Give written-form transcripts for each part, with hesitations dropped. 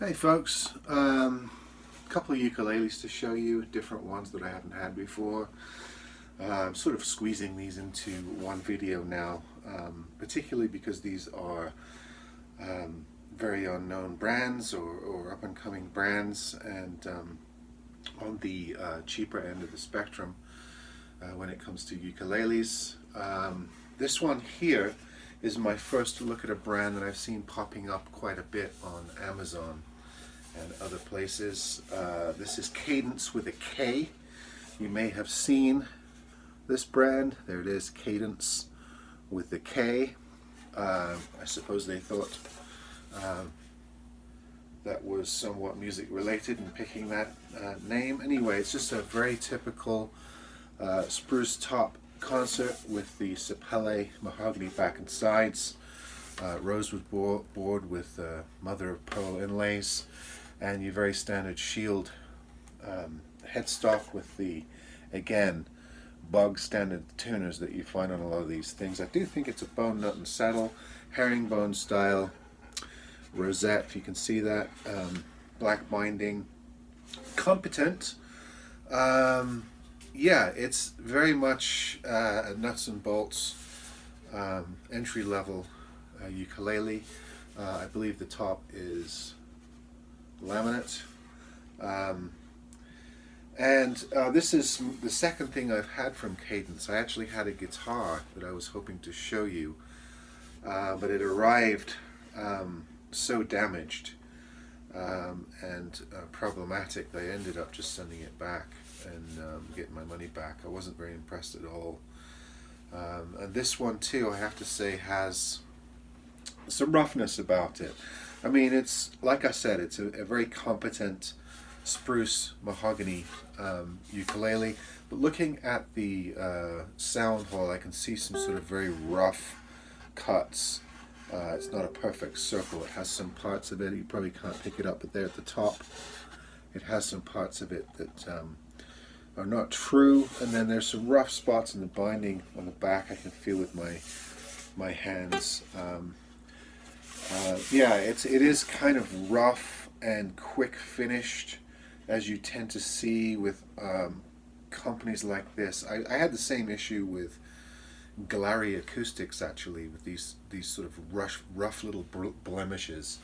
Hey folks, couple of ukuleles to show you, different ones that I haven't had before. I'm sort of squeezing these into one video now, particularly because these are very unknown brands or up-and-coming brands, and on the cheaper end of the spectrum when it comes to ukuleles. This one here is my first look at a brand that I've seen popping up quite a bit on Amazon and other places. This is Kadence with a K. You may have seen this brand. There it is, Kadence with the K. I suppose they thought that was somewhat music related in picking that name. Anyway, it's just a very typical Spruce top concert with the Sapele mahogany back and sides, rosewood board with mother of pearl inlays, and your very standard shield headstock with the, again, bug standard tuners that you find on a lot of these things. I do think it's a bone, nut and saddle, herringbone style rosette, if you can see that, black binding, competent. Yeah, it's very much a nuts and bolts entry level ukulele. I believe the top is laminate. This is the second thing I've had from Kadence. I actually had a guitar that I was hoping to show you, but it arrived so damaged and problematic that I ended up just sending it back and getting my money back. I wasn't very impressed at all. And this one too, I have to say, has some roughness about it. I mean, it's, like I said, it's a very competent spruce mahogany ukulele, but looking at the sound hole, I can see some sort of very rough cuts. It's not a perfect circle. It has some parts of it, you probably can't pick it up, but there at the top it has some parts of it that are not true, and then there's some rough spots in the binding on the back I can feel with my hands. Yeah, it is kind of rough and quick finished, as you tend to see with companies like this. I had the same issue with Galari acoustics, actually, with these sort of rough little blemishes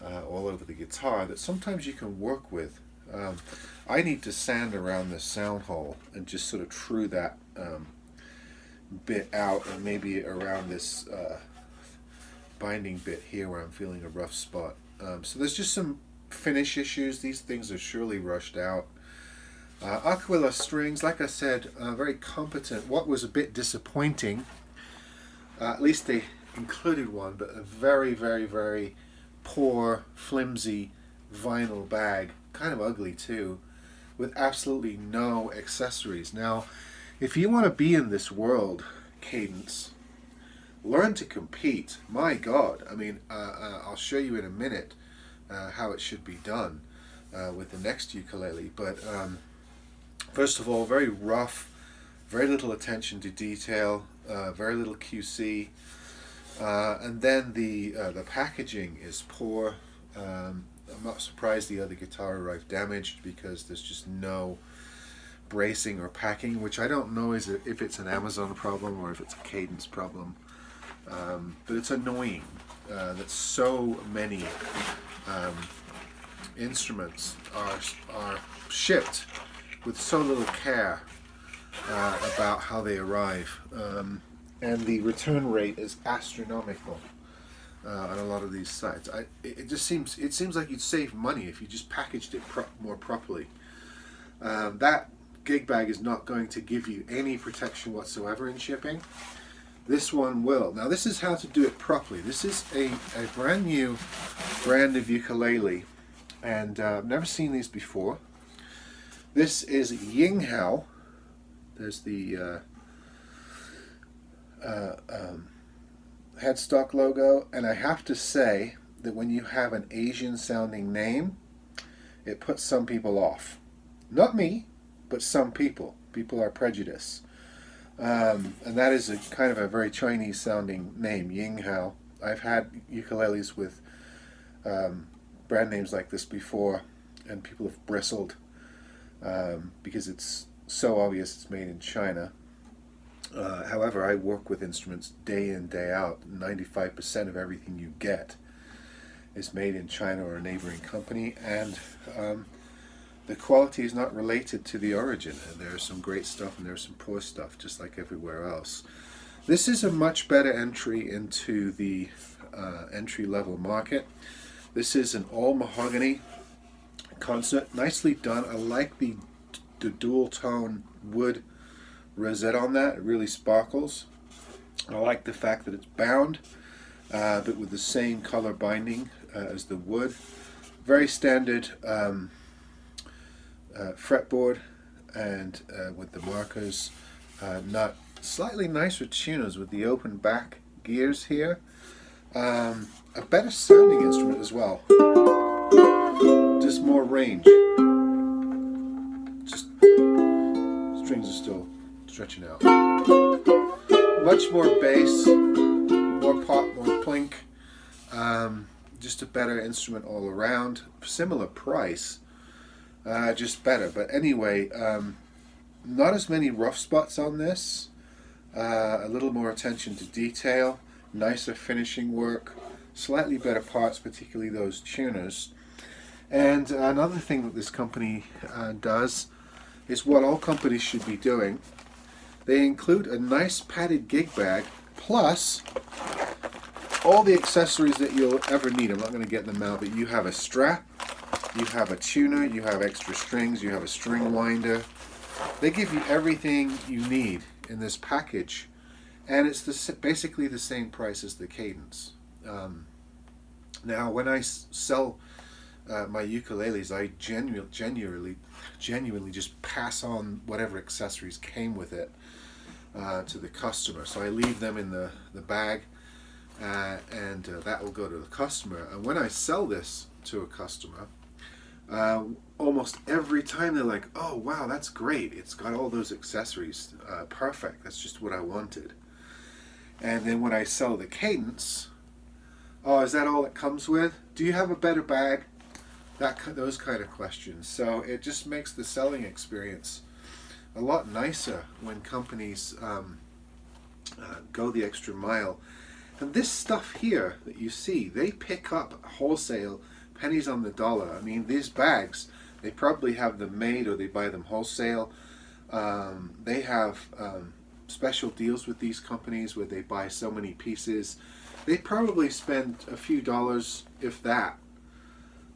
all over the guitar that sometimes you can work with. I need to sand around the sound hole and just sort of true that bit out, and maybe around this binding bit here where I'm feeling a rough spot. So there's just some finish issues. These things are surely rushed out. Aquila strings, like I said, very competent. What was a bit disappointing, at least they included one, but a very, very, very poor, flimsy vinyl bag, kind of ugly too, with absolutely no accessories. Now, if you want to be in this world, Kadence, learn to compete. My God, I mean, I'll show you in a minute how it should be done with the next ukulele, but first of all, very rough, very little attention to detail, very little QC, and then the packaging is poor. I'm not surprised the other guitar arrived damaged, because there's just no bracing or packing, which I don't know if it's an Amazon problem or if it's a Kadence problem. But it's annoying that so many instruments are shipped with so little care about how they arrive, and the return rate is astronomical on a lot of these sites. It seems like you'd save money if you just packaged it more properly. That gig bag is not going to give you any protection whatsoever in shipping. This one will. Now, this is how to do it properly. This is a brand new brand of ukulele, and I've never seen these before. This is Yinghow. There's the headstock logo, and I have to say that when you have an Asian sounding name, it puts some people off. Not me, but some people. People are prejudiced. And that is a kind of a very Chinese sounding name, Yinghow. I've had ukuleles with brand names like this before, and people have bristled because it's so obvious it's made in China. However, I work with instruments day in, day out. 95% of everything you get is made in China or a neighboring company, and the quality is not related to the origin. And there's some great stuff and there's some poor stuff, just like everywhere else. This is a much better entry into the entry-level market. This is an all mahogany concert, nicely done. I like the dual tone wood rosette on that. It really sparkles. I like the fact that it's bound, but with the same color binding as the wood. Very standard fretboard, and with the markers, not slightly nicer tuners with the open back gears here. A better sounding instrument as well. Just more range. Just strings are still stretching out. Much more bass, more pop, more plink. Just a better instrument all around. Similar price, just better. But anyway, not as many rough spots on this. A little more attention to detail, nicer finishing work, slightly better parts, particularly those tuners. And another thing that this company does is what all companies should be doing. They include a nice padded gig bag, plus all the accessories that you'll ever need. I'm not going to get them out, but you have a strap, you have a tuner, you have extra strings, you have a string winder. They give you everything you need in this package, and it's basically the same price as the Kadence. Now, when I sell my ukuleles, I genuinely just pass on whatever accessories came with it to the customer. So I leave them in the bag, and that will go to the customer. And when I sell this to a customer, almost every time they're like, "Oh wow, that's great, it's got all those accessories, perfect, that's just what I wanted." And then when I sell the Kadence, "Oh, is that all it comes with? Do you have a better bag?" Those kind of questions. So it just makes the selling experience a lot nicer when companies go the extra mile. And this stuff here that you see, they pick up wholesale, pennies on the dollar. I mean, these bags, they probably have them made or they buy them wholesale. They have special deals with these companies where they buy so many pieces. They probably spend a few dollars, if that,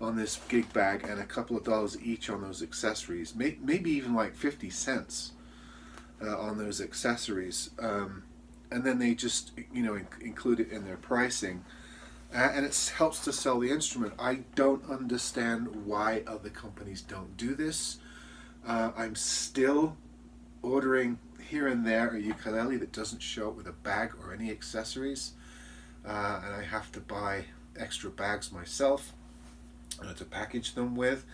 on this gig bag, and a couple of dollars each on those accessories. Maybe even like 50 cents on those accessories. And then they just, include it in their pricing. And it helps to sell the instrument. I don't understand why other companies don't do this. I'm still ordering here and there a ukulele that doesn't show up with a bag or any accessories. And I have to buy extra bags myself to package them with,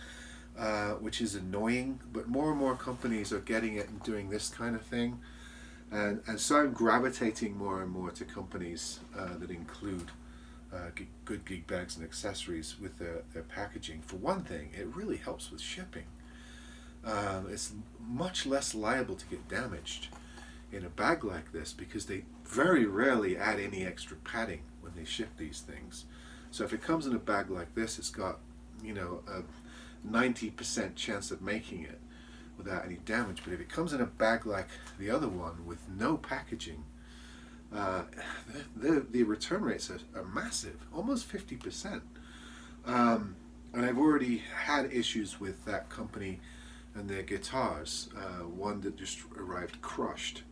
which is annoying. But more and more companies are getting it and doing this kind of thing. And so I'm gravitating more and more to companies that include good gig bags and accessories with their packaging. For one thing, it really helps with shipping. It's much less liable to get damaged in a bag like this because they very rarely add any extra padding when they ship these things. So if it comes in a bag like this, it's got a 90% chance of making it without any damage. But if it comes in a bag like the other one with no packaging, the return rates are massive, almost 50%. And I've already had issues with that company and their guitars. One that just arrived crushed,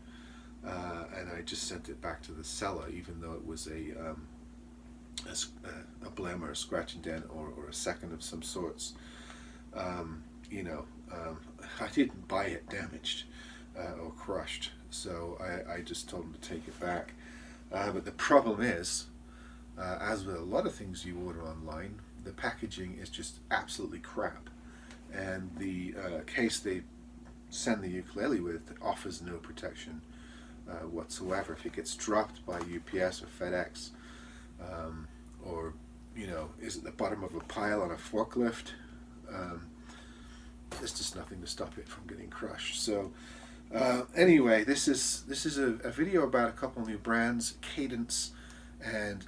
and I just sent it back to the seller, even though it was a blem or a scratch and dent or a second of some sorts. I didn't buy it damaged or crushed, so I just told them to take it back. But the problem is, as with a lot of things you order online, the packaging is just absolutely crap, and the case they send the ukulele with offers no protection whatsoever. If it gets dropped by UPS or FedEx, or is at the bottom of a pile on a forklift. There's just nothing to stop it from getting crushed. So anyway, this is a video about a couple new brands, Kadence and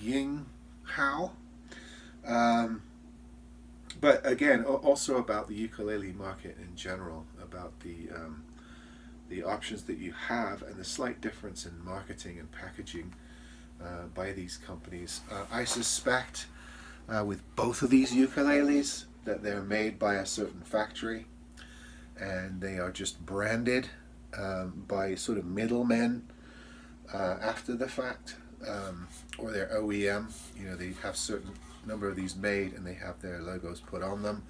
Yinghow. But again, also about the ukulele market in general, about the options that you have and the slight difference in marketing and packaging by these companies. I suspect with both of these ukuleles that they're made by a certain factory, and they are just branded by sort of middlemen after the fact, or their OEM. They have certain number of these made and they have their logos put on them.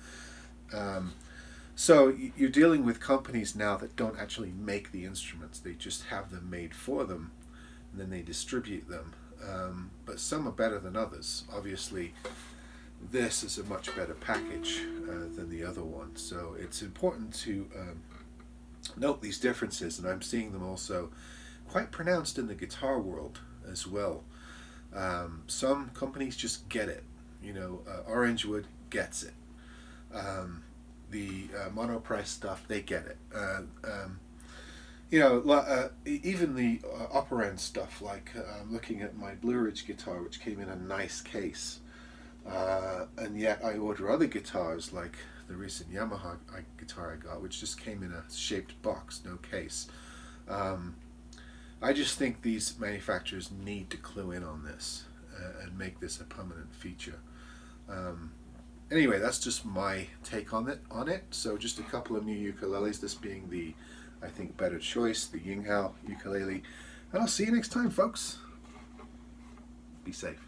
So you're dealing with companies now that don't actually make the instruments. They just have them made for them, and then they distribute them. But some are better than others. Obviously, this is a much better package than the other one. So it's important to note these differences, and I'm seeing them also quite pronounced in the guitar world as well. Some companies just get it. Orangewood gets it. The monoprice stuff, they get it. Even the upper end stuff, like I'm looking at my Blue Ridge guitar, which came in a nice case, and yet I order other guitars, like the recent Yamaha guitar I got, which just came in a shaped box, no case. I just think these manufacturers need to clue in on this and make this a permanent feature. Anyway, that's just my take on it. So just a couple of new ukuleles, this being the, I think, better choice, the Yinghow ukulele. And I'll see you next time, folks. Be safe.